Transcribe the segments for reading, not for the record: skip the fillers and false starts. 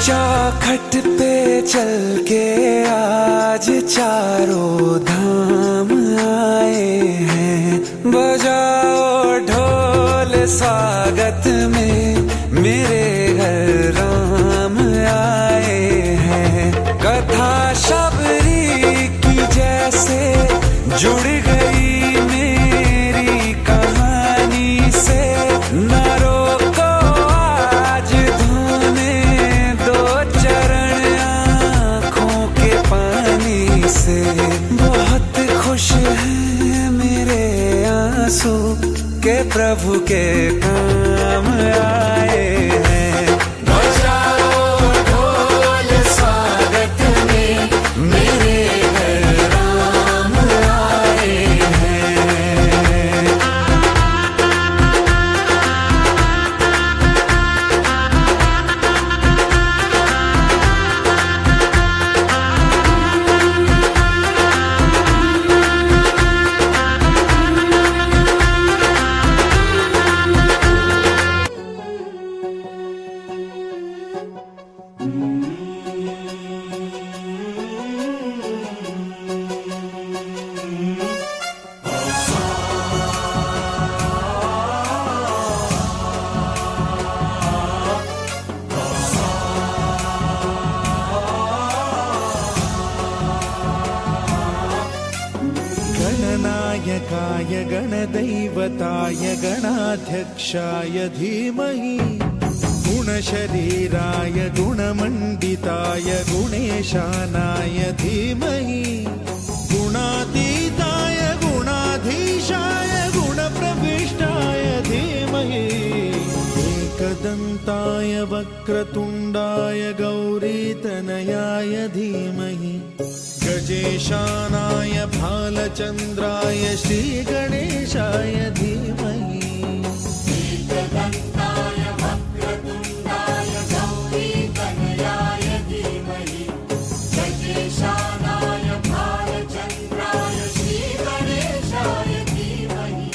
चौखट पे चल के आज चारों धाम आए हैं। बजाओ ढोल स्वागत में मेरे घर राम आए हैं। कथा शबरी की जैसे जुड़ गई मेरी कहानी से। न रोको आज धोने दो चरण आँखों के पानी से। बहुत खुश हैं मेरे आंसू के प्रभु के काम आए हैं। बजाओ ढोल स्वागत में मेरे घर राम आए हैं। गणनायकाय गणदैवताय गणाध्यक्षाय धीमहि। गुणशरीराय गुणमण्डिताय गुणेशानाय धीमहि। गुणातीताय गुणाधीशाय गुणप्रविष्टाय धीमहि। एकदन्ताय वक्रतुण्डाय गौरीतनयाय धीमहि। गजेशानाय भालचन्द्राय श्रीगणेशाय धीमहि। एकदन्ताय वक्रतुण्डाय गौरीतनयाय धीमहि। गजेशानाय भालचन्द्राय श्रीगणेशाय धीमहि।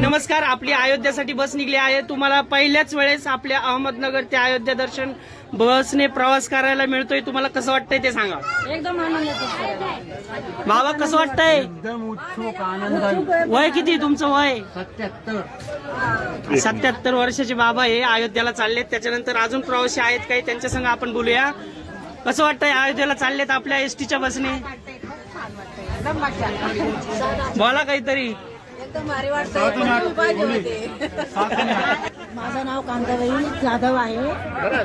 नमस्कार, आपली अयोध्यासाठी बस निघली आहे। तुम्हाला पहिल्याच वेळेस आपल्या अहमदनगर ते अयोध्या दर्शन बसने प्रवास करायला मिळतोय। तुम्हाला कसं वाटतंय ते सांगा। एकदम आनंद येतो बाबा, कसं वाटतंय? एकदम उत्सुक आनंद। वय किती तुमचं? वय 77। 77 वर्षाचे बाबा हे अयोध्याला चाललेत। त्याच्यानंतर अजून प्रवासी आहेत काही, त्यांच्या संग आपण बोलूया। कसं वाटतंय अयोध्याला चाललेत आपल्या एसटीच्या बसने? बोला काहीतरी। माझं नाव कांताबाई जाधव आहे,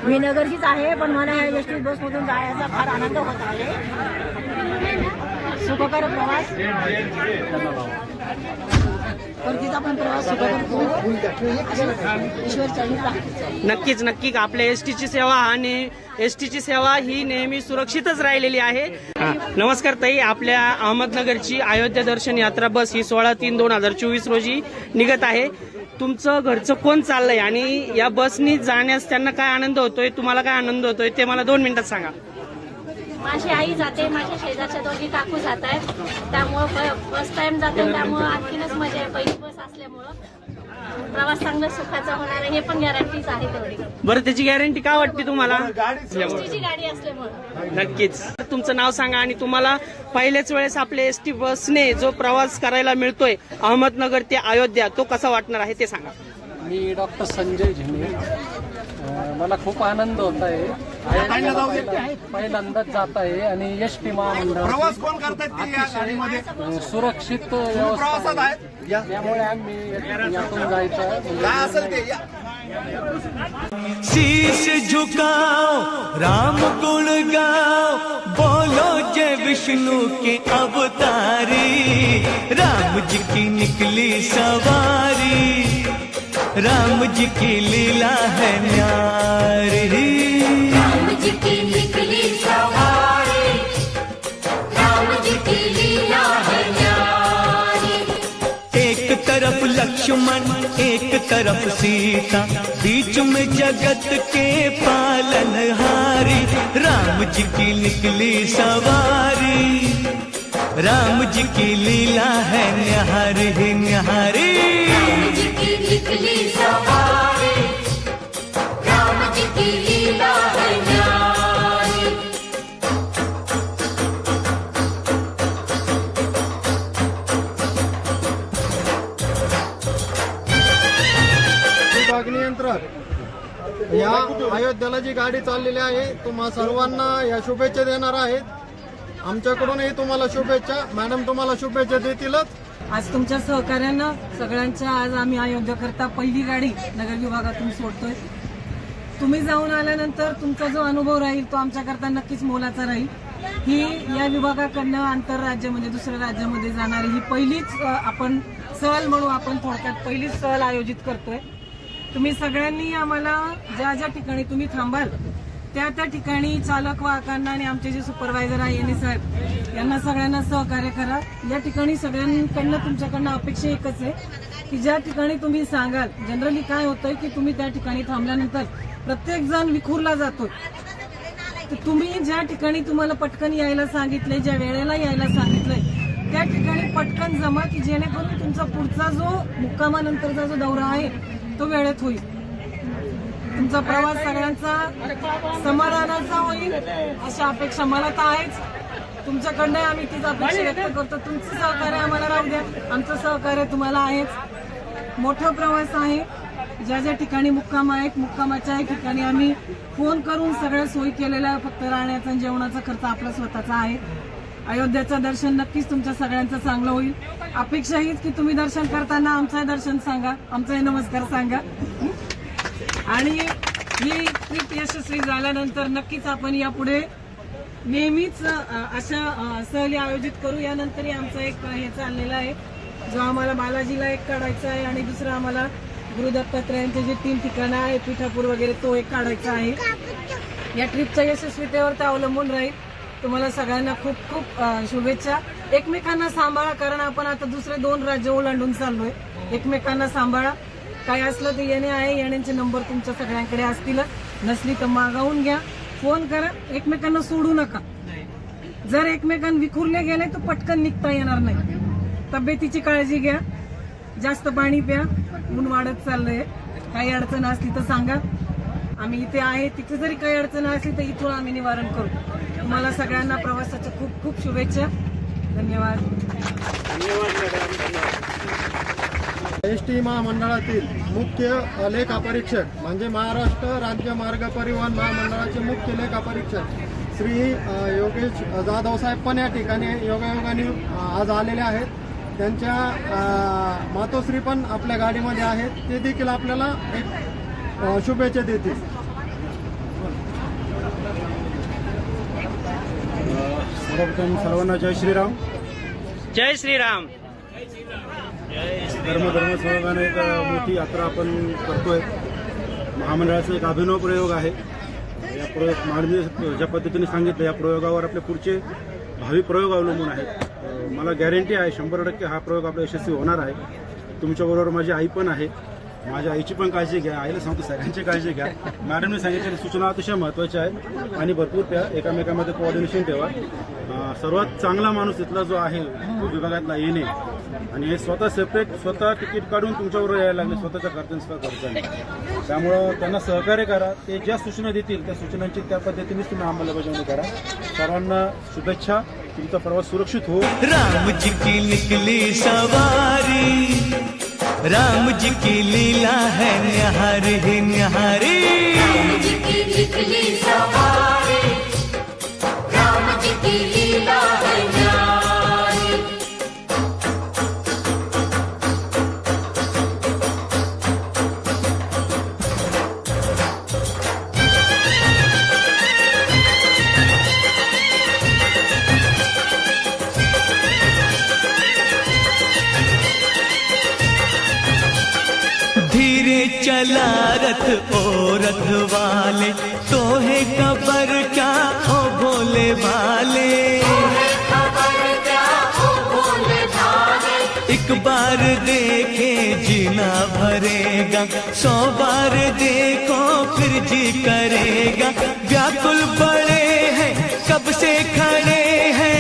मी नगरचीच आहे, पण मला या एसटी बस मधून जायचा फार आनंद होत आहे। सुखकर प्रवास, परतीचा पण प्रवास नक्कीच नक्कीच आपल्या एसटीची सेवा आणि एसटीची सेवा ही नेहमी सुरक्षितच राहिलेली आहे। नमस्कार ताई, आपल्या अहमदनगरची अयोध्या दर्शन यात्रा बस ही 16/3/2024 रोजी निघत आहे। तुमचं घरचं कोण चाललंय आणि या बसनी जाण्यास त्यांना काय आनंद होतोय, तुम्हाला काय आनंद होतोय ते मला 2 मिनिटात सांगा। माझी आई जाते, माझ्या शेजारच्या दोघी काकू जात आहेत, त्यामुळे फर्स्ट टाइम जाते, त्यामुळे आणखीनच मजा आहे। पहिली बस असल्यामुळं प्रवास चांगला सुखाचा होणार आहे, हे पण गॅरंटीच आहे तेवढी। बरं, त्याची गॅरंटी काय वाटते तुम्हाला? एसटीची गाडी असल्यामुळे। नक्कीच। तुमचं नाव सांगा आणि तुम्हाला पहिल्याच वेळेस आपल्या एसटी बसने जो प्रवास करायला मिळतोय अहमदनगर ते अयोध्या, तो कसा वाटणार आहे ते सांगा। मी डॉक्टर संजय झिंगे। मला खूप आनंद होत आहे, पहिल्यांदाच जात आहे आणि एसटी महामंडळ प्रवास कोण करतात या गाडीमध्ये? सुरक्षित व्यवस्था आहे, त्यामुळे आम्ही यातून जायचं काय असेल ते या। शीश झुकाओ, राम गुण गाओ, बोलो जय विष्णु के अवतारी। राम जी की निकली सवारी, राम जी की लीला है न्यारी। राम जी की निकली सवारी। लक्ष्मण एक तरफ सीता, बीच में जगत के पालनहारी। राम जी की निकली सवारी, राम जी की लीला है न्यारी न्यारी। राम जी की निकली सवारी, राम जी की लीला है न्यारी। अग्नियंत्रक या अयोध्येला जी गाडी चाललेली आहे तुम्हा सर्वांना या शुभेच्छा देणार आहेत। आमच्याकडूनही तुम्हाला शुभेच्छा। मॅडम तुम्हाला शुभेच्छा देतीलच। आज तुमच्या सहकार्यानं सगळ्यांच्या आज आम्ही अयोध्येकरता पहिली गाडी नगर विभागातून सोडतोय। तुम्ही जाऊन आल्यानंतर तुमचा जो अनुभव राहील तो आमच्याकरता नक्कीच मोलाचा राहील। ही या विभागाकडनं आंतरराज्य म्हणजे दुसऱ्या राज्यामध्ये जाणारी ही पहिलीच आपण सहल म्हणू आपण थोडक्यात पहिलीच सहल आयोजित करतोय। तुम्ही सगळ्यांनी आम्हाला ज्या ज्या ठिकाणी तुम्ही थांबाल त्या त्या ठिकाणी चालक वाहकांना आणि आमचे जे सुपरवायझर आहे यांनी साहेब यांना सगळ्यांना सहकार्य करा। या ठिकाणी सगळ्यांकडनं तुमच्याकडनं अपेक्षा एकच आहे की ज्या ठिकाणी तुम्ही सांगाल, जनरली काय होतंय की तुम्ही त्या ठिकाणी थांबल्यानंतर प्रत्येक जण विखुरला जातो, तर तुम्ही ज्या ठिकाणी तुम्हाला पटकन यायला सांगितलंय, ज्या वेळेला यायला सांगितलंय त्या ठिकाणी पटकन जमा की जेणेकरून तुमचा पुढचा जो मुक्कामानंतरचा जो दौरा आहे तो वेळेत होईल। तुमचा प्रवास सगळ्यांचा समाधानाचा होईल अशी अपेक्षा मला तर आहेच। तुमच्याकडनं आम्ही तीच अपेक्षा व्यक्त करतो। तुमचं सहकार्य आम्हाला राहू द्या, आमचं सहकार्य तुम्हाला आहेच। मोठा प्रवास आहे, ज्या ज्या ठिकाणी मुक्काम आहेत मुक्कामाच्या ठिकाणी आम्ही फोन करून सगळ्या सोयी केलेल्या, फक्त राहण्याचा आणि जेवणाचा खर्च आपला स्वतःचा आहे। अयोध्येचं दर्शन नक्कीच तुमच्या सगळ्यांचं चांगलं होईल। अपेक्षा हीच की तुम्ही दर्शन करताना आमचं दर्शन सांगा, आमचाही नमस्कार सांगा आणि ही ट्रिप यशस्वी झाल्यानंतर नक्कीच आपण यापुढे नेहमीच अशा सहली आयोजित करू। यानंतरही आमचा एक हे चाललेला आहे जो आम्हाला बालाजीला एक काढायचा आहे आणि दुसरा आम्हाला गुरु दत्तात्रयांचे जे 3 ठिकाणं आहे पिठापूर वगैरे तो एक काढायचा आहे। या ट्रिपच्या यशस्वीतेवर ते अवलंबून राहील। तुम्हाला सगळ्यांना खूप खूप शुभेच्छा। एकमेकांना सांभाळा, कारण आपण आता दुसरे 2 राज्य ओलांडून चाललोय। एकमेकांना सांभाळा, काय असलं तर येणे आहे, येण्याचे नंबर तुमच्या सगळ्यांकडे असतील, नसली तर मागवून घ्या, फोन करा, एकमेकांना सोडू नका। जर एकमेकांना विखुरले गेले तर पटकन निघता येणार नाही। तब्येतीची काळजी घ्या, जास्त पाणी प्या, ऊन वाढत चाललंय। काही अडचण असली तर सांगा, आम्ही इथे आहे। तिथे जरी काही अडचण असली तर इथून आम्ही निवारण करू। तुम्हाला सगळ्यांना प्रवासाच्या खूप खूप शुभेच्छा। धन्यवाद। एसटी महामंडळातील मुख्य लेखापरीक्षक म्हणजे महाराष्ट्र राज्य मार्ग परिवहन महामंडळाचे मुख्य लेखापरीक्षक श्री योगेश जाधव साहेब पण या ठिकाणी योगायोगाने आज आलेले आहेत। त्यांच्या मातोश्री पण आपल्या गाडीमध्ये आहेत, ते देखील आपल्याला एक शुभेच्छा देतील। सर्वप्रथम सर्वांना जय श्रीराम। जय श्रीराम। धर्म सहयोगाने एक मोठी यात्रा आपण करतोय। महामंडळाचा एक अभिनव प्रयोग आहे। या प्रयोग मॅडमने ज्या पद्धतीने सांगितलं या प्रयोगावर आपले पुढचे भावी प्रयोग अवलंबून आहेत। मला गॅरंटी आहे 100% हा प्रयोग आपला यशस्वी होणार आहे। तुमच्याबरोबर माझी आई पण आहे, माझ्या आईची पण काळजी घ्या, आईला सांगतो सगळ्यांची काळजी घ्या। मॅडमने सांगितलेल्या सूचना अतिशय महत्त्वाच्या आहेत आणि भरपूर त्या एकामेकांमध्ये कोऑर्डिनेशन ठेवा। सर्वात चांगला माणूस इथला जो आहे विभागातला येणे आणि हे स्वतः सेपरेट स्वतः तिकीट काढून तुमच्याबरोबर यायला लागले स्वतःच्या खर्चाने, त्यामुळं त्यांना सहकार्य करा। ते ज्या सूचना देतील त्या सूचनांची त्या पद्धतीनेच तुम्ही अंमलबजावणी करा। सर्वांना शुभेच्छा, तुमचा प्रवास सुरक्षित हो। राम जी की निकली सवारी, राम जी की लीला है न्यारी न्यारी। राम जी की निकली सवारी, राम जी की लीला है न्यारी। धीरे चला रथ ओ रथ वाले, तो है खबर क्या ओ भोले भाले। एक बार देखे जी सीना भरेगा, 100 बार देखो फिर जी करेगा। व्याकुल बड़े हैं कब से खड़े हैं,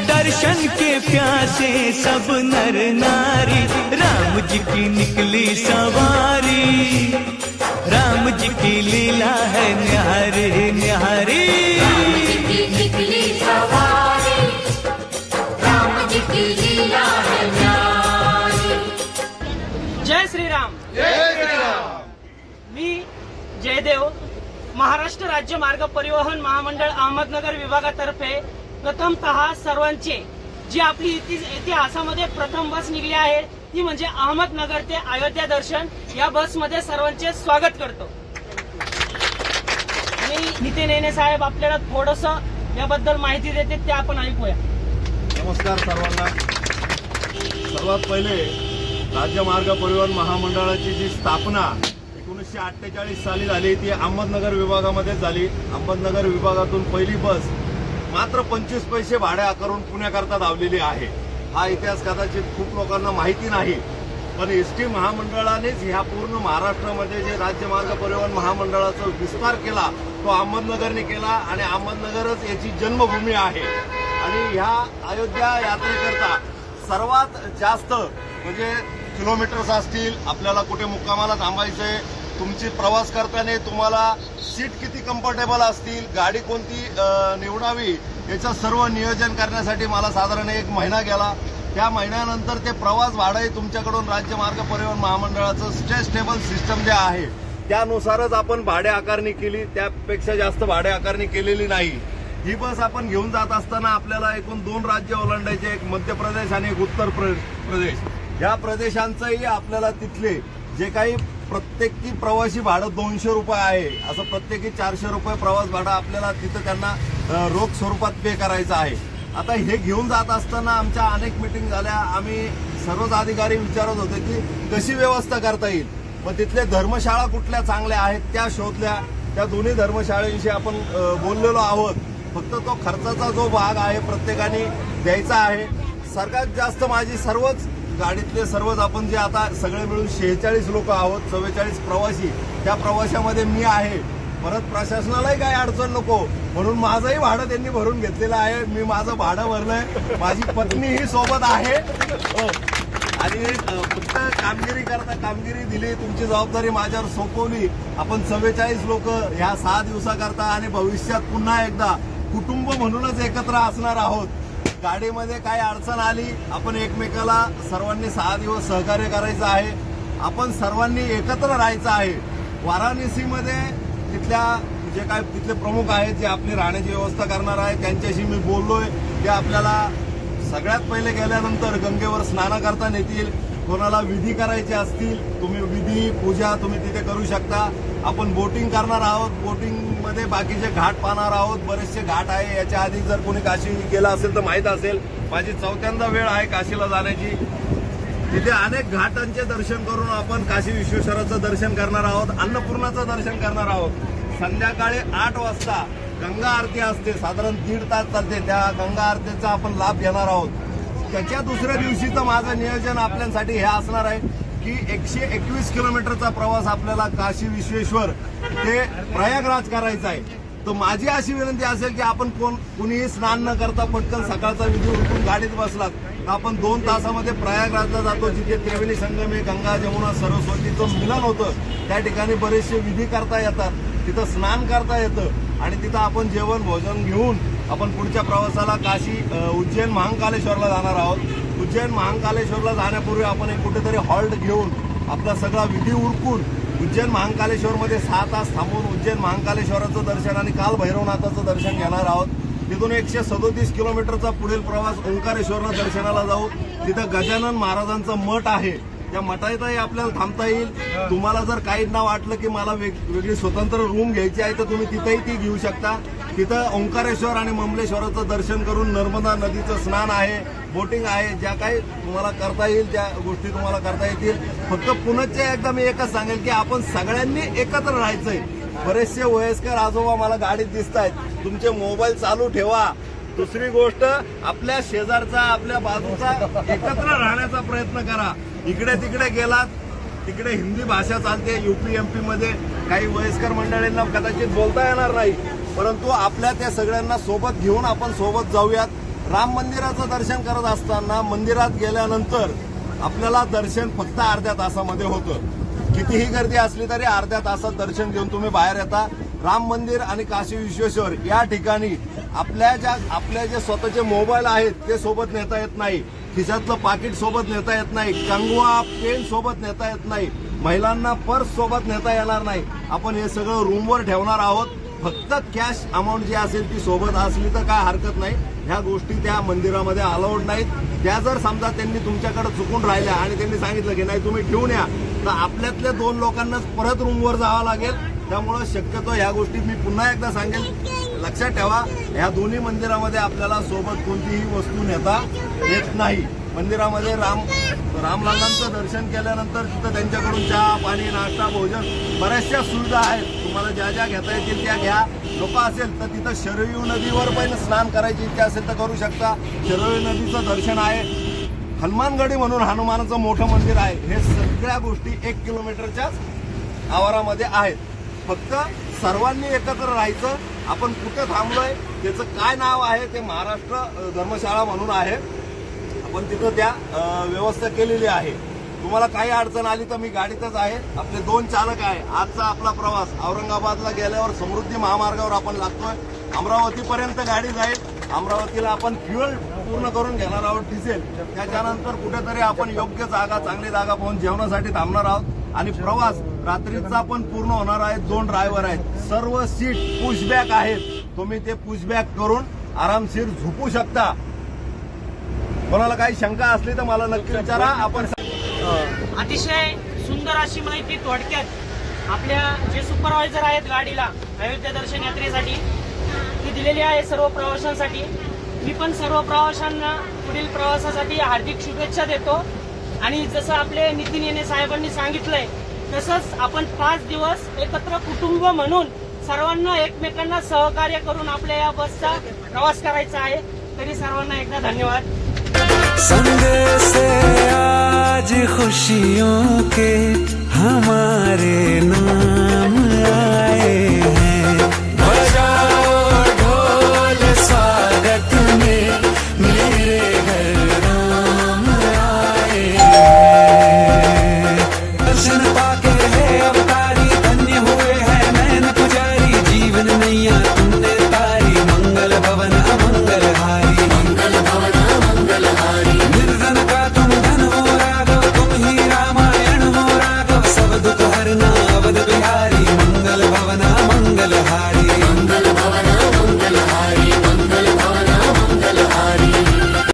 दर्शन के प्यासे सब नर नारी। राम जी की निकली सवारी, राम जी की लीला है न्यारी न्यारी। राम जी की निकली सवारी, राम जी की लीला है न्यारी। जय श्रीराम। मी जयदेव, महाराष्ट्र राज्य मार्ग परिवहन महामंडळ अहमदनगर विभागातर्फे प्रथमतः सर्वांचे जी आपली इतिहासामध्ये प्रथम बस निघली आहे ती म्हणजे अहमदनगर ते अयोध्या दर्शन या बसमध्ये सर्वांचे स्वागत करतो। आणि नितीन येणे साहेब आपल्याला थोडस याबद्दल माहिती देते, ते आपण ऐकूया। नमस्कार सर्वांना। सर्वात पहिले राज्य मार्ग परिवहन महामंडळाची जी स्थापना 1948 साली झाली ती अहमदनगर विभागामध्ये झाली। अहमदनगर विभागातून पहिली बस मात्र 25 पैसे भाडे आकारून पुण्याकरता धावलेली आहे। हा इतिहास कदाचित खूप लोकांना माहिती नाही, पण एसटी महामंडळानेच ह्या पूर्ण महाराष्ट्रामध्ये जे राज्य मार्ग परिवहन महामंडळाचा विस्तार केला तो अहमदनगरने केला आणि अहमदनगरच याची जन्मभूमी आहे। आणि ह्या अयोध्या यात्रेकरता सर्वात जास्त म्हणजे किलोमीटर्स असतील, आपल्याला कुठे मुक्कामाला थांबायचंय, तुमची प्रवास करताना तुम्हाला सीट किती कम्फर्टेबल असतील, गाडी कोणती निवडावी याचं सर्व नियोजन करण्यासाठी मला साधारण 1 महिना गेला। त्या महिन्यानंतर ते प्रवास भाडे तुमच्याकडून राज्य मार्ग परिवहन महामंडळाचं स्टेबल सिस्टम जे आहे त्यानुसारच आपण भाडे आकारणी केली, त्यापेक्षा जास्त भाडे आकारणी केलेली नाही। ही बस आपण घेऊन जात असताना आपल्याला एकूण 2 राज्य ओलांडायचे, एक मध्य प्रदेश आणि एक उत्तर प्रदेश। या प्रदेशांचंही आपल्याला तिथले जे काही प्रत्येकी प्रवासी भाडं 200 रुपये आहे, असं प्रत्येकी 400 रुपये प्रवास भाडं आपल्याला तिथं त्यांना रोख स्वरूपात पे करायचं आहे। आता हे घेऊन जात असताना आमच्या अनेक मीटिंग झाल्या, आम्ही सर्वच अधिकारी विचारत होते की कशी व्यवस्था करता येईल। मग तिथले धर्मशाळा कुठल्या चांगल्या आहेत त्या शोधल्या, त्या दोन्ही धर्मशाळेविषयी आपण बोललेलो आहोत। फक्त तो खर्चाचा जो भाग आहे प्रत्येकाने द्यायचा आहे। सगळ्यात जास्त माझी सर्वच गाडीतले सर्वच आपण जे आता सगळे मिळून 46 लोक आहोत, 44 प्रवासी, त्या प्रवाशामध्ये मी आहे। परत प्रशासनालाही काही अडचण नको म्हणून माझंही भाडं त्यांनी भरून घेतलेलं आहे, मी माझं भाडं भरलंय, माझी पत्नीही सोबत आहे। आणि फक्त कामगिरी दिली, तुमची जबाबदारी माझ्यावर सोपवली। आपण 44 लोक ह्या 6 दिवसाकरता आणि भविष्यात पुन्हा एकदा कुटुंब म्हणूनच एकत्र असणार आहोत। गाडीमध्ये काय अडचण आली आपण एकमेकाला सर्वांनी 6 दिवस सहकार्य करायचं आहे, आपण सर्वांनी एकत्र राहायचं आहे। वाराणसीमध्ये तिथल्या जे काय तिथले प्रमुख आहेत जे आपली राहण्याची व्यवस्था करणार आहेत त्यांच्याशी मी बोललोय, ते आपल्याला सगळ्यात पहिले गेल्यानंतर गंगेवर स्नान करता नेतील, कोणाला विधी करायचे असतील तुम्ही विधी पूजा तुम्ही तिथे करू शकता। आपण बोटिंग करणार आहोत, बोटिंगमध्ये बाकीचे घाट पाहणार आहोत, बरेचसे घाट आहे। याच्या आधी जर कोणी काशी गेला असेल तर माहीत असेल, माझी 4थ्यांदा वेळ आहे काशीला जाण्याची। तिथे अनेक घाटांचे दर्शन करून आपण काशी विश्वेश्वराचं दर्शन करणार आहोत, अन्नपूर्णाचं दर्शन करणार आहोत। संध्याकाळी 8 वाजता गंगा आरती असते, साधारण 1.5 तास चालते, त्या गंगा आरतीचा आपण लाभ घेणार आहोत। त्याच्या दुसऱ्या दिवशीचं माझं नियोजन आपल्यासाठी हे असणार आहे की 121 किलोमीटरचा प्रवास आपल्याला काशी विश्वेश्वर ते प्रयागराज करायचा आहे। तर माझी अशी विनंती असेल की आपण कुणीही स्नान न करता पटकन सकाळचा विधी उरकून गाडीत बसलात तर आपण 2 तासामध्ये प्रयागराजला जातो, जिथे त्रिवेणी संगम आहे, गंगा जमुना सरस्वतीचं मिलन होतं। त्या ठिकाणी बरेचसे विधी करता येतात, तिथं स्नान करता येतं आणि तिथं आपण जेवण भोजन घेऊन आपण पुढच्या प्रवासाला काशी उज्जैन महाकालेश्वरला जाणार आहोत। उज्जैन महाकालेश्वरला जाण्यापूर्वी आपण एक कुठेतरी हॉल्ट घेऊन आपला सगळा विधी उरकून उज्जैन महाकालेश्वरमध्ये 6 तास थांबून उज्जैन महाकालेश्वराचं दर्शन आणि काल भैरवनाथाचं दर्शन घेणार आहोत। तिथून 137 किलोमीटरचा पुढील प्रवास ओंकारेश्वरला दर्शनाला जाऊ, तिथं गजानन महाराजांचं मठ आहे, त्या मठातही आपल्याला थांबता येईल। तुम्हाला जर काहींना वाटलं की मला वेगळी स्वतंत्र रूम घ्यायची आहे तर तुम्ही तिथेही ती घेऊ शकता। तिथं ओंकारेश्वर आणि ममलेश्वराचं दर्शन करून नर्मदा नदीचं स्नान आहे, बोटिंग आहे, ज्या काही तुम्हाला करता येईल त्या गोष्टी तुम्हाला करता येतील। फक्त पुन्हा एकदा मी एकच सांगेल की आपण सगळ्यांनी एकत्र राहायचंय। बरेचसे वयस्कर आजोबा मला गाडीत दिसत आहेत, तुमचे मोबाईल चालू ठेवा, दुसरी गोष्ट, आपल्या शेजारचा आपल्या बाजूचा एकत्र राहण्याचा प्रयत्न करा. इकडे तिकडे गेलात, तिकडे हिंदी भाषा चालते. UP MP मध्ये काही वयस्कर मंडळींना कदाचित बोलता येणार नाही, परंतु आपल्या त्या सगळ्यांना सोबत घेऊन आपण सोबत जाऊयात. राम मंदिराचं दर्शन करत असताना मंदिरात गेल्यानंतर आपल्याला दर्शन फक्त अर्ध्या तासामध्ये होतं. कितीही गर्दी असली तरी अर्ध्या तासात दर्शन घेऊन तुम्ही बाहेर येता. राम मंदिर आणि काशी विश्वेश्वर या ठिकाणी आपल्या जे स्वतःचे मोबाईल आहेत ते सोबत नेता येत नाही, खिशातलं पाकिट सोबत नेता येत नाही, कंगवा पेन सोबत नेता येत नाही, महिलांना पर्स सोबत नेता येणार नाही. आपण हे सगळं रूमवर ठेवणार आहोत. फक्त कॅश अमाऊंट जी असेल ती सोबत असली तर काय हरकत नाही. ह्या गोष्टी त्या मंदिरामध्ये अलाउड नाहीत. त्या जर समजा त्यांनी तुमच्याकडे चुकून राहिल्या आणि त्यांनी सांगितलं की नाही तुम्ही ठेवून या, तर आपल्यातल्या 2 लोकांनाच परत रूमवर जावं लागेल. त्यामुळं शक्यतो ह्या गोष्टी मी पुन्हा एकदा सांगेन, लक्षात ठेवा. ह्या दोन्ही मंदिरामध्ये आपल्याला सोबत कोणतीही वस्तू नेता येत नाही. मंदिरामध्ये रामलालांचं दर्शन केल्यानंतर तिथं त्यांच्याकडून चहा पाणी नाश्ता भोजन बऱ्याचशा सुविधा आहेत. तुम्हाला ज्या ज्या घेता येतील त्या घ्या. लोक असेल तर तिथं शरयू नदीवर पहिलं स्नान करायची इच्छा असेल तर करू शकता. शरयू नदीचं दर्शन आहे. हनुमानगडी म्हणून हनुमानाचं मोठं मंदिर आहे. हे सगळ्या गोष्टी 1 किलोमीटरच्याच आवारामध्ये आहेत. फक्त सर्वांनी एकत्र राहायचं. आपण कुठं थांबलोय त्याचं काय नाव आहे ते महाराष्ट्र धर्मशाळा म्हणून आहे. आपण तिथं त्या व्यवस्था केलेली आहे. तुम्हाला काही अडचण आली तर मी गाडीतच आहे. आपले 2 चालक आहे. आजचा आपला प्रवास औरंगाबादला गेल्यावर समृद्धी महामार्गावर आपण लागतोय. अमरावतीपर्यंत गाडी जाईल. अमरावतीला आपण फ्युएल पूर्ण करून घेणार आहोत, डिझेल. त्याच्यानंतर कुठेतरी आपण योग्य जागा चांगली जागा पाहून जेवणासाठी थांबणार आहोत. आणि प्रवास रात्रीचा पण पूर्ण होणार आहे. 2 ड्रायव्हर आहेत. सर्व सीट पुशबॅक आहेत. तुम्ही ते पुशबॅक करून आरामशीर झोपू शकता. कोणाला काही शंका असली तर मला नक्की विचारा. आपण अतिशय सुंदर अशी माहिती थोडक्यात आपल्या जे सुपरवायझर आहेत गाडीला अयोध्या दर्शन यात्रेसाठी ती दिलेली आहे सर्व प्रवाशांसाठी. मी पण सर्व प्रवाशांना पुढील प्रवासासाठी हार्दिक शुभेच्छा देतो. आणि जसं आपले नितीन येणे साहेबांनी सांगितलंय तसंच आपण 5 दिवस एकत्र कुटुंब म्हणून सर्वांना एकमेकांना सहकार्य करून आपल्या या बसचा प्रवास करायचा आहे. तरी सर्वांना एकदा धन्यवाद. संग से आज खुशियों के हमारे नाम आए.